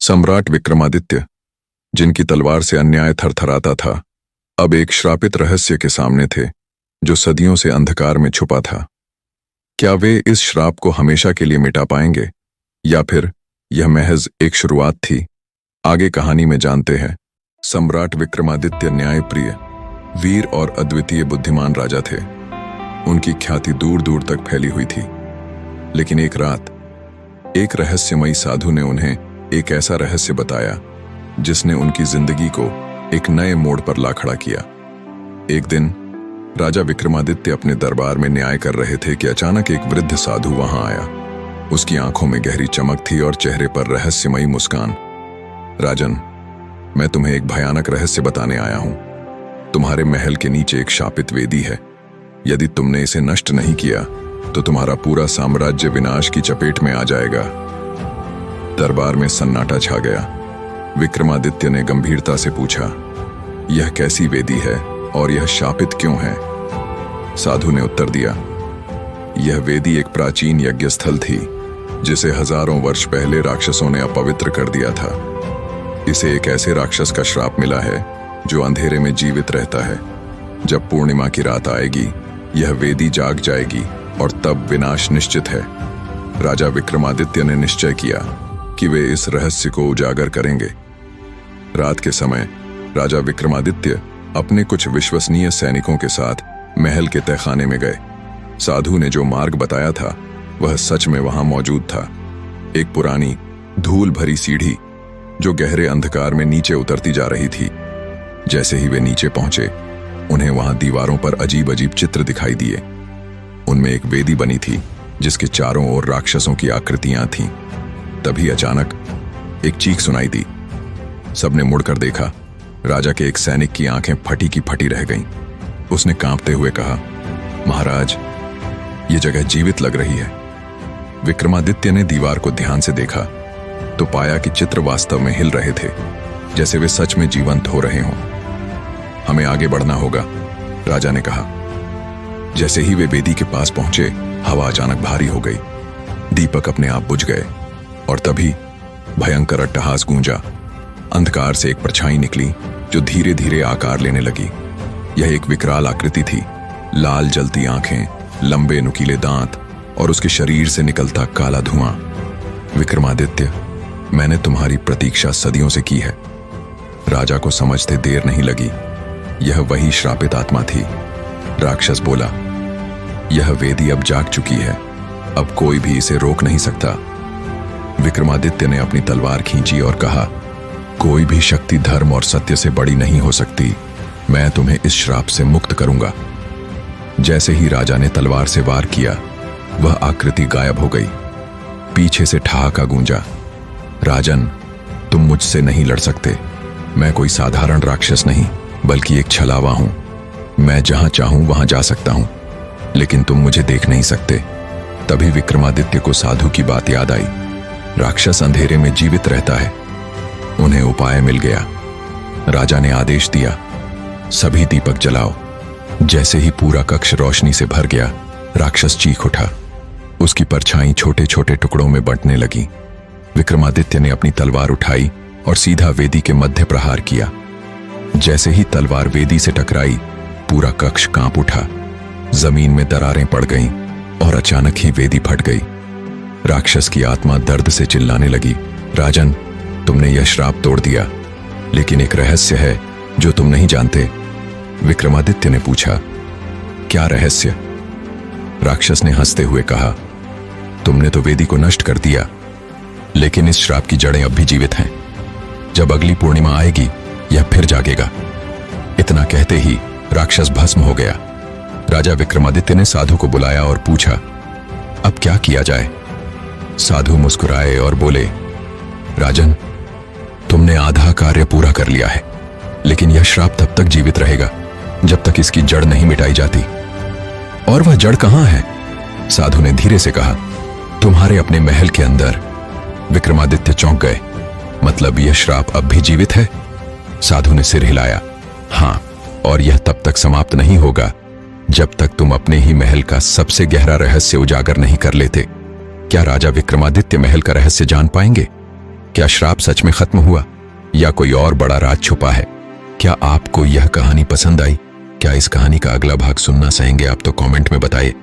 सम्राट विक्रमादित्य, जिनकी तलवार से अन्याय थरथराता था, अब एक श्रापित रहस्य के सामने थे जो सदियों से अंधकार में छुपा था। क्या वे इस श्राप को हमेशा के लिए मिटा पाएंगे, या फिर यह महज एक शुरुआत थी? आगे कहानी में जानते हैं। सम्राट विक्रमादित्य न्यायप्रिय, वीर और अद्वितीय बुद्धिमान राजा थे। उनकी ख्याति दूर दूर तक फैली हुई थी। लेकिन एक रात एक रहस्यमयी साधु ने उन्हें एक ऐसा रहस्य बताया जिसने उनकी जिंदगी को एक नए मोड़ पर ला खड़ा किया। एक दिन राजा विक्रमादित्य अपने दरबार में न्याय कर रहे थे कि अचानक एक वृद्ध साधु वहां आया। उसकी आंखों में गहरी चमक थी और चेहरे पर रहस्यमयी मुस्कान। राजन, मैं तुम्हें एक भयानक रहस्य बताने आया हूं। तुम्हारे महल के नीचे एक शापित वेदी है। यदि तुमने इसे नष्ट नहीं किया तो तुम्हारा पूरा साम्राज्य विनाश की चपेट में आ जाएगा। दरबार में सन्नाटा छा गया। विक्रमादित्य ने गंभीरता से पूछा, यह कैसी वेदी है और यह शापित क्यों है? साधु ने उत्तर दिया, यह वेदी एक प्राचीन यज्ञ स्थल थी जिसे हजारों वर्ष पहले राक्षसों ने अपवित्र कर दिया था। इसे एक ऐसे राक्षस का श्राप मिला है जो अंधेरे में जीवित रहता है। जब पूर्णिमा की रात आएगी यह वेदी जाग जाएगी और तब विनाश निश्चित है। राजा विक्रमादित्य ने निश्चय किया कि वे इस रहस्य को उजागर करेंगे। रात के समय राजा विक्रमादित्य अपने कुछ विश्वसनीय सैनिकों के साथ महल के तहखाने में गए। साधु ने जो मार्ग बताया था वह सच में वहां मौजूद था। एक पुरानी धूल भरी सीढ़ी जो गहरे अंधकार में नीचे उतरती जा रही थी। जैसे ही वे नीचे पहुंचे उन्हें वहां दीवारों पर अजीब अजीब चित्र दिखाई दिए। उनमें एक वेदी बनी थी जिसके चारों ओर राक्षसों की आकृतियां थीं। तभी अचानक एक चीख सुनाई दी। सबने मुड़कर देखा। राजा के एक सैनिक की आंखें फटी की फटी रह गईं। उसने कांपते हुए कहा, महाराज, ये जगह जीवित लग रही है। विक्रमादित्य ने दीवार को ध्यान से देखा तो पाया कि चित्र वास्तव में हिल रहे थे, जैसे वे सच में जीवंत हो रहे हों। हमें आगे बढ़ना होगा, राजा ने कहा। जैसे ही वे वेदी के पास पहुंचे हवा अचानक भारी हो गई। दीपक अपने आप बुझ गए और तभी भयंकर अट्टहास गूंजा। अंधकार से एक परछाई निकली जो धीरे धीरे आकार लेने लगी। यह एक विकराल आकृति थी। लाल जलती आंखें, लंबे नुकीले दांत और उसके शरीर से निकलता काला धुआं। विक्रमादित्य, मैंने तुम्हारी प्रतीक्षा सदियों से की है। राजा को समझते देर नहीं लगी। यह वही श्रापित आत्मा थी। राक्षस बोला, यह वेदी अब जाग चुकी है। अब कोई भी इसे रोक नहीं सकता। विक्रमादित्य ने अपनी तलवार खींची और कहा, कोई भी शक्ति धर्म और सत्य से बड़ी नहीं हो सकती। मैं तुम्हें इस श्राप से मुक्त करूंगा। जैसे ही राजा ने तलवार से वार किया वह आकृति गायब हो गई। पीछे से ठहाका गूंजा, राजन, तुम मुझसे नहीं लड़ सकते। मैं कोई साधारण राक्षस नहीं बल्कि एक छलावा हूं। मैं जहां चाहूं वहां जा सकता हूं, लेकिन तुम मुझे देख नहीं सकते। तभी विक्रमादित्य को साधु की बात याद आई। राक्षस अंधेरे में जीवित रहता है। उन्हें उपाय मिल गया। राजा ने आदेश दिया, सभी दीपक जलाओ। जैसे ही पूरा कक्ष रोशनी से भर गया राक्षस चीख उठा। उसकी परछाई छोटे छोटे टुकड़ों में बंटने लगी। विक्रमादित्य ने अपनी तलवार उठाई और सीधा वेदी के मध्य प्रहार किया। जैसे ही तलवार वेदी से टकराई पूरा कक्ष कांप उठा। जमीन में दरारें पड़ गईं और अचानक ही वेदी फट गई। राक्षस की आत्मा दर्द से चिल्लाने लगी, राजन, तुमने यह श्राप तोड़ दिया, लेकिन एक रहस्य है जो तुम नहीं जानते। विक्रमादित्य ने पूछा, क्या रहस्य? राक्षस ने हंसते हुए कहा, तुमने तो वेदी को नष्ट कर दिया, लेकिन इस श्राप की जड़ें अब भी जीवित हैं। जब अगली पूर्णिमा आएगी यह फिर जागेगा। इतना कहते ही राक्षस भस्म हो गया। राजा विक्रमादित्य ने साधु को बुलाया और पूछा, अब क्या किया जाए? साधु मुस्कुराए और बोले, राजन, तुमने आधा कार्य पूरा कर लिया है, लेकिन यह श्राप तब तक जीवित रहेगा जब तक इसकी जड़ नहीं मिटाई जाती। और वह जड़ कहां है? साधु ने धीरे से कहा, तुम्हारे अपने महल के अंदर। विक्रमादित्य चौंक गए। मतलब यह श्राप अब भी जीवित है? साधु ने सिर हिलाया, हां, और यह तब तक समाप्त नहीं होगा जब तक तुम अपने ही महल का सबसे गहरा रहस्य उजागर नहीं कर लेते। क्या राजा विक्रमादित्य महल का रहस्य जान पाएंगे? क्या श्राप सच में खत्म हुआ या कोई और बड़ा राज छुपा है? क्या आपको यह कहानी पसंद आई? क्या इस कहानी का अगला भाग सुनना चाहेंगे आप? तो कमेंट में बताइए।